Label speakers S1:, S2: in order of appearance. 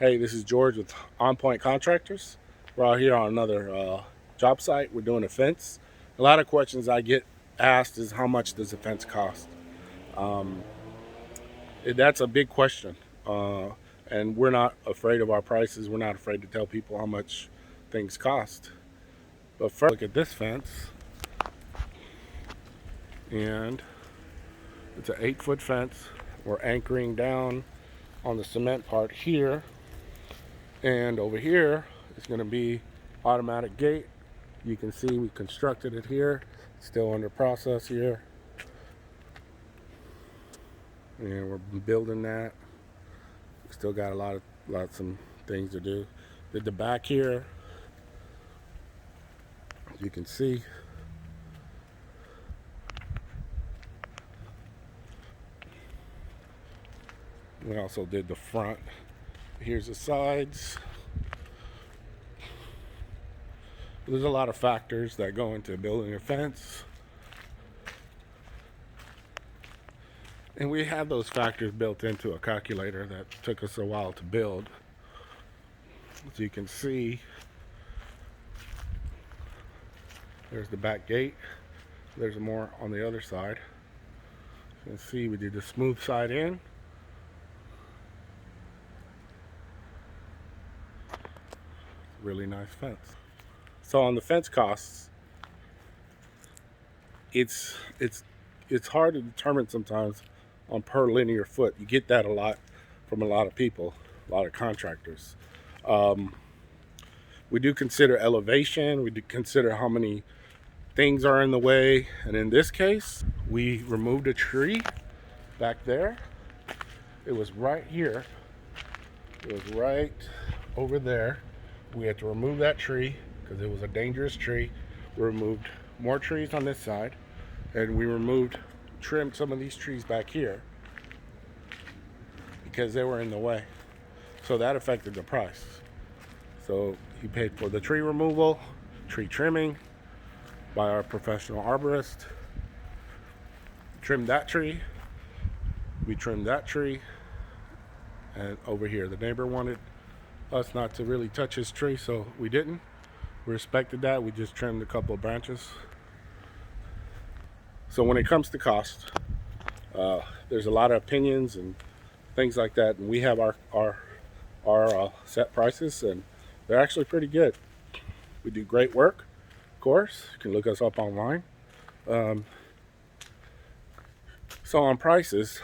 S1: Hey, this is George with On Point Contractors. We're out here on another job site. We're doing a fence. A lot of questions I get asked is how much does a fence cost? Um, that's a big question. Uh, and we're not afraid of our prices. We're not afraid to tell people how much things cost. But first, look at this fence. And it's an 8-foot fence. We're anchoring down on the cement part here. And over here is going to be automatic gate. You can see we constructed it here. Still under process here. And we're building that. We still got some things to do. Did the back here. As you can see. We also did the front. Here's the sides. There's a lot of factors that go into building a fence. And we have those factors built into a calculator that took us a while to build. As you can see, there's the back gate. There's more on the other side. You can see we did the smooth side in. Really nice fence. So on the fence costs, it's hard to determine sometimes on per linear foot. You get that a lot from a lot of people, a lot of contractors. We do consider elevation. We do consider how many things are in the way. And in this case, we removed a tree back there. It was right here. It was right over there. We had to remove that tree because it was a dangerous tree. We removed more trees on this side, and we trimmed some of these trees back here because they were in the way. So that affected the price. So he paid for the tree removal, tree trimming by our professional arborist. Trimmed that tree. We trimmed that tree. And over here, the neighbor wanted us not to really touch his tree, so we didn't. We respected that. We just trimmed a couple of branches. So when it comes to cost, there's a lot of opinions and things like that, and we have our set prices, and they're actually pretty good. We do great work, of course. You can look us up online. So on prices,